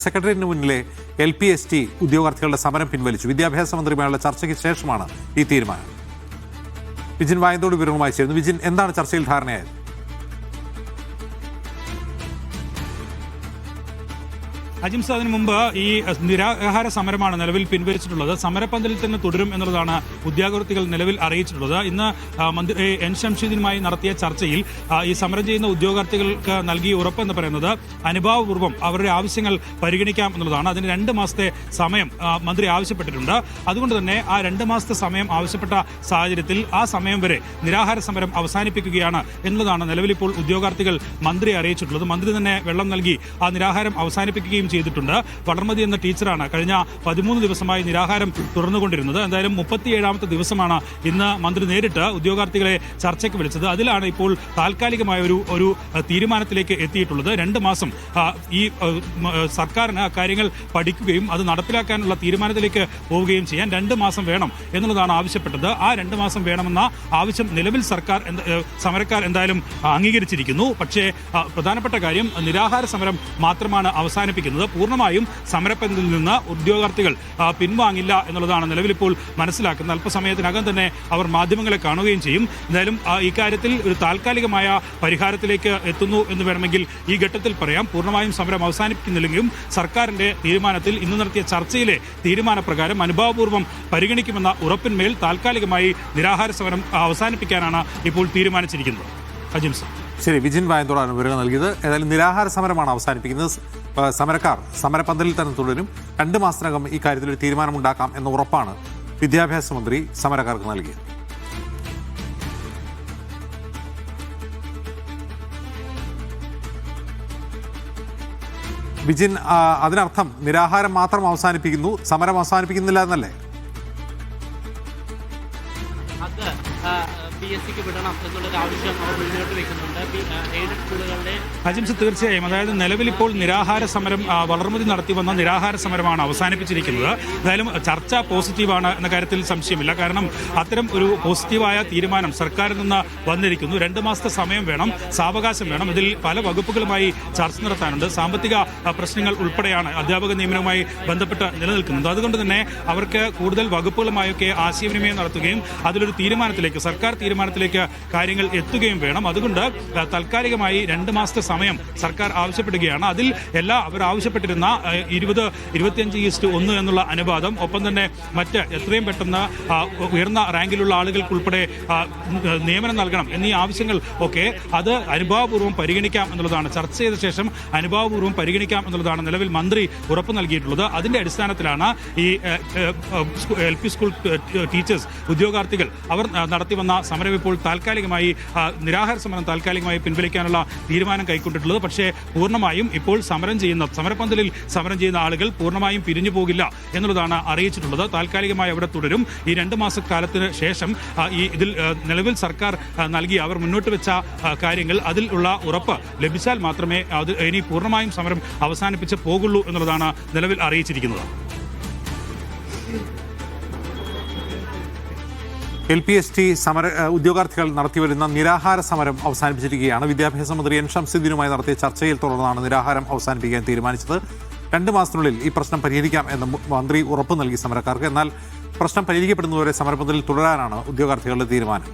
സെക്രട്ടേറിയറ്റിന് മുന്നിലെ LPST ഉദ്യോഗാർത്ഥികളുടെ സമരം പിൻവലിച്ചു. വിദ്യാഭ്യാസ മന്ത്രിയുമായുള്ള ചർച്ചയ്ക്ക് ശേഷമാണ് ഈ തീരുമാനം. വിജിൻ വായന്തോട് വിവരങ്ങളുമായി ചേരുന്നു. വിജിൻ, എന്താണ് ചർച്ചയിൽ ധാരണയായത്? അജിംസ്, അതിനു മുമ്പ് ഈ നിരാഹാര സമരമാണ് നിലവിൽ പിൻവലിച്ചിട്ടുള്ളത്. സമരപ്പന്തലിൽ തന്നെ തുടരും എന്നുള്ളതാണ് ഉദ്യോഗാർത്ഥികൾ നിലവിൽ അറിയിച്ചിട്ടുള്ളത്. ഇന്ന് മന്ത്രി എൻ ഷംസുദ്ദീനുമായി നടത്തിയ ചർച്ചയിൽ ഈ സമരം ചെയ്യുന്ന ഉദ്യോഗാർത്ഥികൾക്ക് നൽകിയ ഉറപ്പെന്ന് പറയുന്നത് അനുഭാവപൂർവ്വം അവരുടെ ആവശ്യങ്ങൾ പരിഗണിക്കാം എന്നുള്ളതാണ്. അതിന് 2 മാസത്തെ സമയം മന്ത്രി ആവശ്യപ്പെട്ടിട്ടുണ്ട്. അതുകൊണ്ട് തന്നെ ആ 2 മാസത്തെ സമയം ആവശ്യപ്പെട്ട സാഹചര്യത്തിൽ ആ സമയം വരെ നിരാഹാര സമരം അവസാനിപ്പിക്കുകയാണ് എന്നുള്ളതാണ് നിലവിലിപ്പോൾ ഉദ്യോഗാർത്ഥികൾ മന്ത്രിയെ അറിയിച്ചിട്ടുള്ളത്. മന്ത്രി തന്നെ വെള്ളം നൽകി ആ നിരാഹാരം അവസാനിപ്പിക്കുകയും ചെയ്തിട്ടുണ്ട്. വളർമതി എന്ന ടീച്ചറാണ് കഴിഞ്ഞ 13 ദിവസമായി നിരാഹാരം തുടർന്നുകൊണ്ടിരുന്നത്. എന്തായാലും 37ാമത്തെ ദിവസമാണ് ഇന്ന് മന്ത്രി നേരിട്ട് ഉദ്യോഗാർത്ഥികളെ ചർച്ചയ്ക്ക് വിളിച്ചത്. അതിലാണ് ഇപ്പോൾ താൽക്കാലികമായ ഒരു തീരുമാനത്തിലേക്ക് എത്തിയിട്ടുള്ളത്. 2 മാസം ഈ സർക്കാരിന് കാര്യങ്ങൾ പഠിക്കുകയും അത് നടപ്പിലാക്കാനുള്ള തീരുമാനത്തിലേക്ക് പോവുകയും ചെയ്യാൻ 2 മാസം വേണം എന്നുള്ളതാണ് ആവശ്യപ്പെട്ടത്. ആ 2 മാസം വേണമെന്ന ആവശ്യം നിലവിൽ സമരക്കാർ എന്തായാലും അംഗീകരിച്ചിരിക്കുന്നു. പക്ഷേ പ്രധാനപ്പെട്ട കാര്യം നിരാഹാര സമരം മാത്രമാണ് അവസാനിപ്പിക്കുന്നത്. പൂർണ്ണമായും സമരപ്പന്തലിൽ നിന്ന് ഉദ്യോഗാർത്ഥികൾ പിൻവാങ്ങില്ല എന്നുള്ളതാണ് നിലവിലിപ്പോൾ മനസ്സിലാക്കുന്നത്. അല്പസമയത്തിനകം തന്നെ അവർ മാധ്യമങ്ങളെ കാണുകയും ചെയ്യും. എന്തായാലും ഇക്കാര്യത്തിൽ ഒരു താൽക്കാലികമായ പരിഹാരത്തിലേക്ക് എത്തുന്നു എന്ന് വേണമെങ്കിൽ ഈ ഘട്ടത്തിൽ പറയാം. പൂർണ്ണമായും സമരം അവസാനിപ്പിക്കുന്നില്ലെങ്കിലും സർക്കാരിന്റെ തീരുമാനത്തിൽ ഇന്ന് നടത്തിയ ചർച്ചയിലെ തീരുമാനപ്രകാരം അനുഭാവപൂർവ്വം പരിഗണിക്കുമെന്ന ഉറപ്പിന്മേൽ താൽക്കാലികമായി നിരാഹാര സമരം അവസാനിപ്പിക്കാനാണ് ഇപ്പോൾ തീരുമാനിച്ചിരിക്കുന്നത്. അജിംസ്, ശരി, വിജിൻ വായന്തോടാണ് വിവരങ്ങൾ നൽകിയത്. ഏതായാലും നിരാഹാര സമരമാണ് അവസാനിപ്പിക്കുന്നത്. സമരക്കാർ സമരപ്പന്തലിൽ തന്നെ തുടരും. 2 മാസത്തിനകം ഈ കാര്യത്തിൽ ഒരു തീരുമാനമുണ്ടാക്കാം എന്ന ഉറപ്പാണ് വിദ്യാഭ്യാസ മന്ത്രി സമരക്കാർക്ക് നൽകിയത്. വിജിൻ, അതിനർത്ഥം നിരാഹാരം മാത്രം അവസാനിപ്പിക്കുന്നു, സമരം അവസാനിപ്പിക്കുന്നില്ല എന്നല്ലേ? അജിംസ്, തീർച്ചയായും. അതായത് നിലവിലിപ്പോൾ നിരാഹാര സമരം വളർമതി നടത്തി വന്ന നിരാഹാര സമരമാണ് അവസാനിപ്പിച്ചിരിക്കുന്നത്. എന്തായാലും ചർച്ച പോസിറ്റീവാണ് എന്ന കാര്യത്തിൽ സംശയമില്ല. കാരണം അത്തരം ഒരു പോസിറ്റീവായ തീരുമാനം സർക്കാരിൽ നിന്ന് വന്നിരിക്കുന്നു. 2 മാസത്തെ സമയം വേണം, സാവകാശം വേണം. ഇതിൽ പല വകുപ്പുകളുമായി ചർച്ച നടത്താനുണ്ട്. സാമ്പത്തിക പ്രശ്നങ്ങൾ ഉൾപ്പെടെയാണ് അധ്യാപക നിയമനവുമായി ബന്ധപ്പെട്ട് നിലനിൽക്കുന്നത്. അതുകൊണ്ട് തന്നെ അവർക്ക് കൂടുതൽ വകുപ്പുകളുമായൊക്കെ ആശയവിനിമയം നടത്തുകയും അതിലൊരു തീരുമാനത്തിലേക്ക്, സർക്കാർ തീരുമാനത്തിലേക്ക് കാര്യങ്ങൾ എത്തുകയും വേണം. അതുകൊണ്ട് താൽക്കാലികമായി 2 മാസത്തെ സമയം സർക്കാർ ആവശ്യപ്പെടുകയാണ്. അതിൽ അവർ ആവശ്യപ്പെട്ടിരുന്ന 20-25:1 എന്നുള്ള അനുപാതം, ഒപ്പം തന്നെ മറ്റ് എത്രയും പെട്ടെന്ന് ഉയർന്ന റാങ്കിലുള്ള ആളുകൾക്കുൾപ്പെടെ നിയമനം നൽകണം എന്നീ ആവശ്യങ്ങൾ ഒക്കെ അത് അനുഭാവപൂർവ്വം പരിഗണിക്കാം എന്നുള്ളതാണ്. ചർച്ച ചെയ്ത ശേഷം അനുഭാവപൂർവ്വം പരിഗണിക്കാം എന്നുള്ളതാണ് നിലവിൽ മന്ത്രി ഉറപ്പ് നൽകിയിട്ടുള്ളത്. അതിന്റെ അടിസ്ഥാനത്തിലാണ് ഈ LP സ്കൂൾ ടീച്ചേഴ്സ് ഉദ്യോഗാർത്ഥികൾ അവർ നടത്തി വന്ന സമരം ഇപ്പോൾ താൽക്കാലികമായി നിരാഹാര സമരം താൽക്കാലികമായി പിൻവലിക്കാനുള്ള തീരുമാനം കൈക്കൊണ്ടിട്ടുള്ളത്. പക്ഷേ പൂർണ്ണമായും ഇപ്പോൾ സമരപ്പന്തലിൽ സമരം ചെയ്യുന്ന ആളുകൾ പൂർണ്ണമായും പിരിഞ്ഞു പോകില്ല എന്നുള്ളതാണ് അറിയിച്ചിട്ടുള്ളത്. താൽക്കാലികമായി അവിടെ തുടരും. ഈ 2 മാസക്കാലത്തിന് ശേഷം ഇതിൽ നിലവിൽ സർക്കാർ അവർ മുന്നോട്ട് വെച്ച കാര്യങ്ങൾ, അതിൽ ഉള്ള ഉറപ്പ് ലഭിച്ചാൽ മാത്രമേ ഇനി പൂർണ്ണമായും സമരം അവസാനിപ്പിച്ച് പോകുള്ളൂ എന്നുള്ളതാണ് നിലവിൽ അറിയിച്ചിരിക്കുന്നത്. LPST ഉദ്യോഗാർത്ഥികൾ നടത്തിവരുന്ന നിരാഹാര സമരം അവസാനിപ്പിച്ചിരിക്കുകയാണ്. വിദ്യാഭ്യാസ മന്ത്രി എൻ ഷംസുദ്ദീനുമായി നടത്തിയ ചർച്ചയിൽ തുടർന്നാണ് നിരാഹാരം അവസാനിപ്പിക്കാൻ തീരുമാനിച്ചത്. 2 മാസത്തിനുള്ളിൽ ഈ പ്രശ്നം പരിഹരിക്കാം എന്ന് മന്ത്രി ഉറപ്പ് നൽകി സമരക്കാർക്ക്. എന്നാൽ പ്രശ്നം പരിഹരിക്കപ്പെടുന്നതുവരെ സമരപ്പന്തലിൽ തുടരാനാണ് ഉദ്യോഗാർത്ഥികളുടെ തീരുമാനം.